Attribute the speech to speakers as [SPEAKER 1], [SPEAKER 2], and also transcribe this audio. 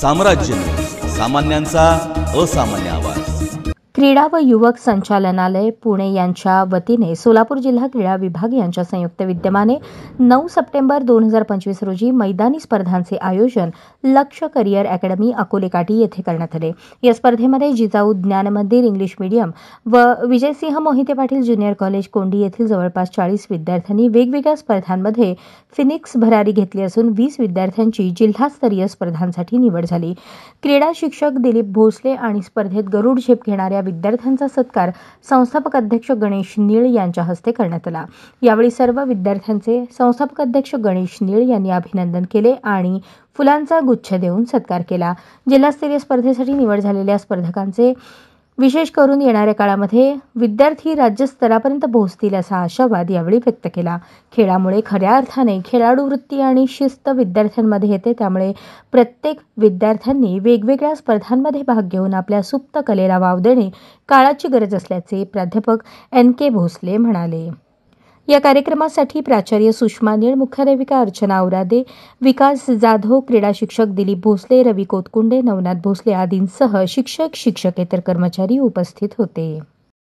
[SPEAKER 1] साम्राज्य न्यूज, सामान्यांचा असामान्य आवाज।
[SPEAKER 2] क्रीडा व युवक संचालनालय पुणे यांच्या वतीने सोलापूर जिल्हा क्रीडा विभाग यांच्या संयुक्त विद्यमाने 9 सप्टेंबर 2025 रोजी मैदानी स्पर्धांचे आयोजन लक्ष्य करिअर अकॅडमी अकोले काठी येथे करण्यात आले। या स्पर्धेमध्ये जिजाऊ ज्ञान मंदिर इंग्लिश मीडियम व विजयसिंह मोहिते पाटील ज्युनियर कॉलेज कोंडी येथील जवळपास 40 विद्यार्थ्यांनी वेगवेगळ्या स्पर्धांमध्ये फिनिक्स भरारी घेतली असून 20 विद्यार्थ्यांची जिल्हास्तरीय स्पर्धांसाठी निवड झाली। क्रीडा शिक्षक दिलीप भोसले आणि स्पर्धेत गरुड झेप घेणाऱ्या विद्यार्थ्यांचा सत्कार संस्थापक अध्यक्ष गणेश नीळ यांच्या हस्ते करण्यात आला। यावेळी सर्व विद्यार्थ्यांचे संस्थापक अध्यक्ष गणेश नीळ यांनी अभिनंदन केले आणि फुलांचा गुच्छ देऊन सत्कार केला। जिल्हास्तरीय स्पर्धेसाठी निवड झालेल्या स्पर्धकांचे विशेष करून येणाऱ्या काळामध्ये विद्यार्थी राज्यस्तरापर्यंत पोहोचतील असा आशावाद यावेळी व्यक्त केला। खेळामुळे खऱ्या अर्थाने खेळाडू वृत्ती आणि शिस्त विद्यार्थ्यांमध्ये येते, त्यामुळे प्रत्येक विद्यार्थ्यांनी वेगवेगळ्या स्पर्धांमध्ये भाग घेऊन आपल्या सुप्त कलेला वाव देणे काळाची गरज असल्याचे प्राध्यापक NK भोसले म्हणाले। या कार्यक्रमासाठी प्राचार्य सुषमा नीळ, मुख्याध्यापिका अर्चना औरादे, विकास जाधव, क्रीडा शिक्षक दिलीप भोसले, रवी कोतकुंडे, नवनाथ भोसले आदींसह शिक्षक शिक्षकेतर कर्मचारी उपस्थित होते।